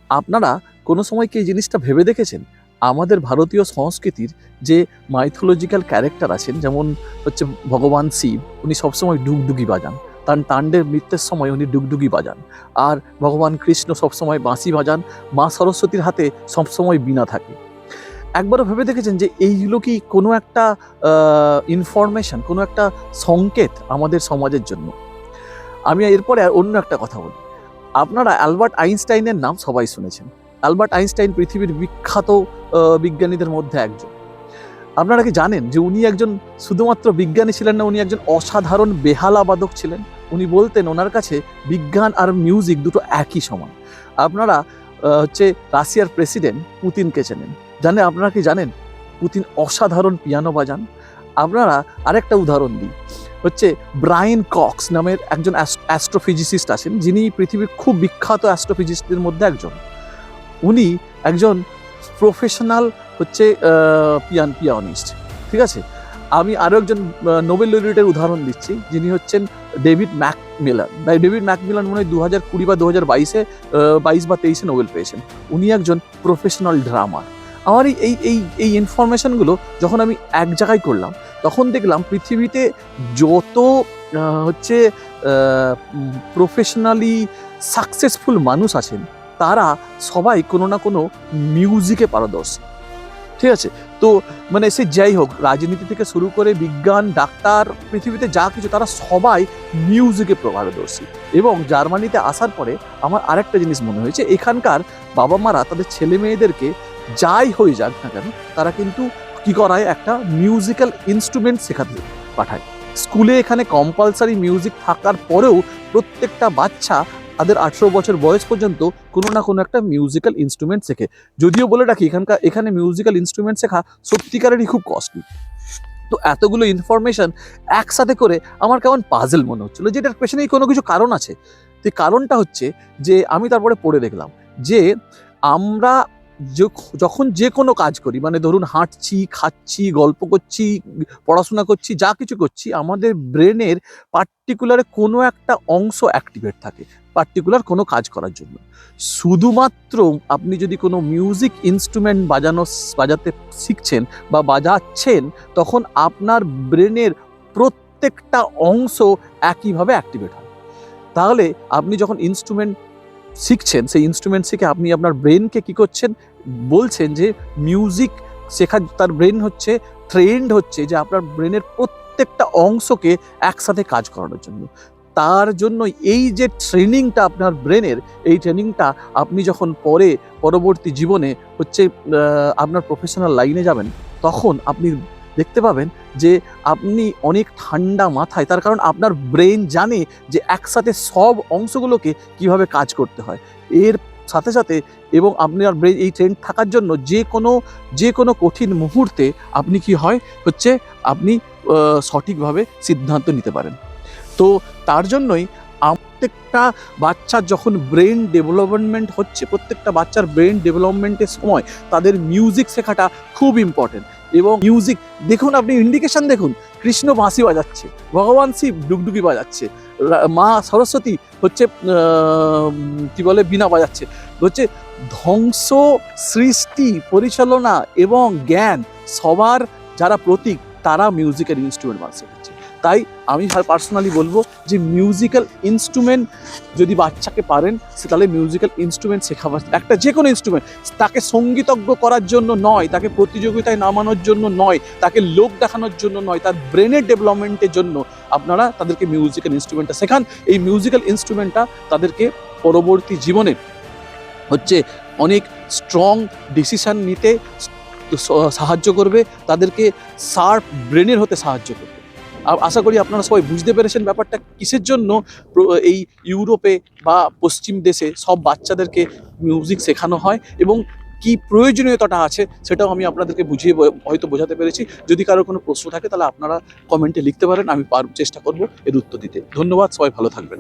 আপনারা কোনো সময় কি এই জিনিসটা ভেবে দেখেছেন? আমাদের ভারতীয় সংস্কৃতির যে মাইথোলজিক্যাল ক্যারেক্টার আছেন, যেমন হচ্ছে ভগবান শিব, উনি সবসময় ডুগডুগি বাজান। তার তাণ্ডব নৃত্যের সময় উনি ডুগডুগি বাজান। আর ভগবান কৃষ্ণ সবসময় বাঁশি বাজান। মা সরস্বতীর হাতে সবসময় বীণা থাকে। একবারও ভেবে দেখেছেন যে এইগুলো কি কোনো একটা ইনফরমেশন, কোনো একটা সংকেত আমাদের সমাজের জন্য? আমি এরপরে অন্য একটা কথা বলি। আপনারা অ্যালবার্ট আইনস্টাইনের নাম সবাই শুনেছেন। অ্যালবার্ট আইনস্টাইন পৃথিবীর বিখ্যাত বিজ্ঞানীদের মধ্যে একজন। আপনারা কি জানেন যে উনি একজন শুধুমাত্র বিজ্ঞানী ছিলেন না, উনি একজন অসাধারণ বেহালাবাদক ছিলেন। উনি বলতেন ওনার কাছে বিজ্ঞান আর মিউজিক দুটো একই সমান। আপনারা হচ্ছে রাশিয়ার প্রেসিডেন্ট পুতিনকে চেনেন। আপনারা কি জানেন পুতিন অসাধারণ পিয়ানো বাজান? আপনারা আরেকটা উদাহরণ দিই, হচ্ছে ব্রায়ান কক্স নামের একজন অ্যাস্ট্রোফিজিসিস্ট আছেন, যিনি পৃথিবীর খুব বিখ্যাত অ্যাস্ট্রোফিজিস্টদের মধ্যে একজন। উনি একজন প্রফেশনাল হচ্ছে পিয়ানিস্ট। ঠিক আছে, আমি আরও একজন নোবেল লরিয়েটের উদাহরণ দিচ্ছি, যিনি হচ্ছেন ডেভিড ম্যাকমিলান। ডেভিড ম্যাকমিলান মনে হয় 2020 বা 2022-এ 22 বা 23-এ নোবেল পেয়েছেন। উনি একজন প্রফেশনাল ড্রামার। আমার এই এই এই ইনফরমেশনগুলো যখন আমি এক জায়গায় করলাম, তখন দেখলাম পৃথিবীতে যত হচ্ছে প্রফেশনালি সাকসেসফুল মানুষ আছেন, তারা সবাই কোনো না কোনো মিউজিকে পারদর্শী। ঠিক আছে, তো মানে সে যাই হোক, রাজনীতি থেকে শুরু করে বিজ্ঞান, ডাক্তার, পৃথিবীতে যা কিছু, তারা সবাই মিউজিকে পারদর্শী। এবং জার্মানিতে আসার পরে আমার আরেকটা জিনিস মনে হয়েছে, এখানকার বাবা মারা তাদের ছেলে মেয়েদেরকে যাই হয়ে যাক না কেন, তারা কিন্তু কি করায়, একটা মিউজিক্যাল ইনস্ট্রুমেন্ট শেখাতে পাঠায়। স্কুলে এখানে কম্পালসারি মিউজিক থাকার পরেও প্রত্যেকটা বাচ্চা তাদের 18 বছর বয়স পর্যন্ত কোনো না কোনো একটা মিউজিক্যাল ইনস্ট্রুমেন্ট শেখে। যদিও বলে রাখি, এখানে মিউজিক্যাল ইনস্ট্রুমেন্ট শেখা সত্যিকারেরই খুব কস্টলি। তো এতগুলো ইনফরমেশন একসাথে করে আমার কেমন পাজল মনে হচ্ছিলো, যেটার পেছনেই কোনো কিছু কারণ আছে। তো কারণটা হচ্ছে যে আমি তারপরে পড়ে দেখলাম যে আমরা যখন যে কোনো কাজ করি, মানে ধরুন হাঁটছি, খাচ্ছি, গল্প করছি, পড়াশোনা করছি, যা কিছু করছি, আমাদের ব্রেনের পার্টিকুলার কোনো একটা অংশ অ্যাক্টিভেট থাকে পার্টিকুলার কোনো কাজ করার জন্য। শুধুমাত্র আপনি যদি কোনো মিউজিক ইনস্ট্রুমেন্ট বাজাতে শিখছেন বা বাজাচ্ছেন, তখন আপনার ব্রেনের প্রত্যেকটা অংশ একইভাবে অ্যাক্টিভেট হয়। তাহলে আপনি যখন ইনস্ট্রুমেন্ট শিখছেন, সেই ইনস্ট্রুমেন্ট শিখে আপনি আপনার ব্রেনকে কী করছেন, বলছেন যে মিউজিক শেখা, তার ব্রেন হচ্ছে ট্রেন্ড হচ্ছে যে আপনার ব্রেনের প্রত্যেকটা অংশকে একসাথে কাজ করানোর জন্য। তার জন্য এই যে ট্রেনিংটা আপনার ব্রেনের, এই ট্রেনিংটা আপনি যখন পরবর্তী জীবনে হচ্ছে আপনার প্রফেশনাল লাইনে যাবেন, তখন আপনি দেখতে পাবেন যে আপনি অনেক ঠান্ডা মাথায়, তার কারণ আপনার ব্রেন জানে যে একসাথে সব অংশগুলোকে কিভাবে কাজ করতে হয়। এর সাথে সাথে এবং আপনার ব্রেন এই ট্রেন্ড থাকার জন্য যে কোনো কঠিন মুহূর্তে আপনি কি হয় হচ্ছে আপনি সঠিকভাবে সিদ্ধান্ত নিতে পারেন। তো তার জন্যই প্রত্যেকটা বাচ্চার যখন ব্রেন ডেভেলপমেন্ট হচ্ছে, প্রত্যেকটা বাচ্চার ব্রেন ডেভেলপমেন্টের সময় তাদের মিউজিক শেখাটা খুব ইম্পর্টেন্ট। এবং মিউজিক দেখুন, আপনি ইন্ডিকেশন দেখুন, কৃষ্ণ বাঁশি বাজাচ্ছে, ভগবান শিব ডুগডুগি বাজাচ্ছে, মা সরস্বতী হচ্ছে কি বলে বীণা বাজাচ্ছে। হচ্ছে ধ্বংস, সৃষ্টি, পরিচালনা এবং জ্ঞান সবার যারা প্রতীক, তারা মিউজিক্যাল ইনস্ট্রুমেন্ট বাজাচ্ছে। তাই আমি পার্সোনালি বলবো যে মিউজিক্যাল ইনস্ট্রুমেন্ট যদি বাচ্চাকে পারেন, সে তাহলে মিউজিক্যাল ইনস্ট্রুমেন্ট শেখাবার, একটা যে কোনো ইনস্ট্রুমেন্ট, তাকে সঙ্গীতজ্ঞ করার জন্য নয়, তাকে প্রতিযোগিতায় নামানোর জন্য নয়, তাকে লোক দেখানোর জন্য নয়, তার ব্রেনের ডেভেলপমেন্টের জন্য আপনারা তাদেরকে মিউজিক্যাল ইনস্ট্রুমেন্টটা শেখান। এই মিউজিক্যাল ইনস্ট্রুমেন্টটা তাদেরকে পরবর্তী জীবনে হচ্ছে অনেক স্ট্রং ডিসিশন নিতে সাহায্য করবে, তাদেরকে শার্প ব্রেনের হতে সাহায্য করবে। আশা করি আপনারা সবাই বুঝতে পেরেছেন ব্যাপারটা কিসের জন্য এই ইউরোপে বা পশ্চিম দেশে সব বাচ্চাদেরকে মিউজিক শেখানো হয় এবং কি প্রয়োজনীয়তাটা আছে, সেটাও আমি আপনাদেরকে বুঝিয়ে হয়তো বোঝাতে পেরেছি। যদি কারোর কোনো প্রশ্ন থাকে তাহলে আপনারা কমেন্টে লিখতে পারেন, আমি চেষ্টা করব এর উত্তর দিতে। ধন্যবাদ, সবাই ভালো থাকবেন।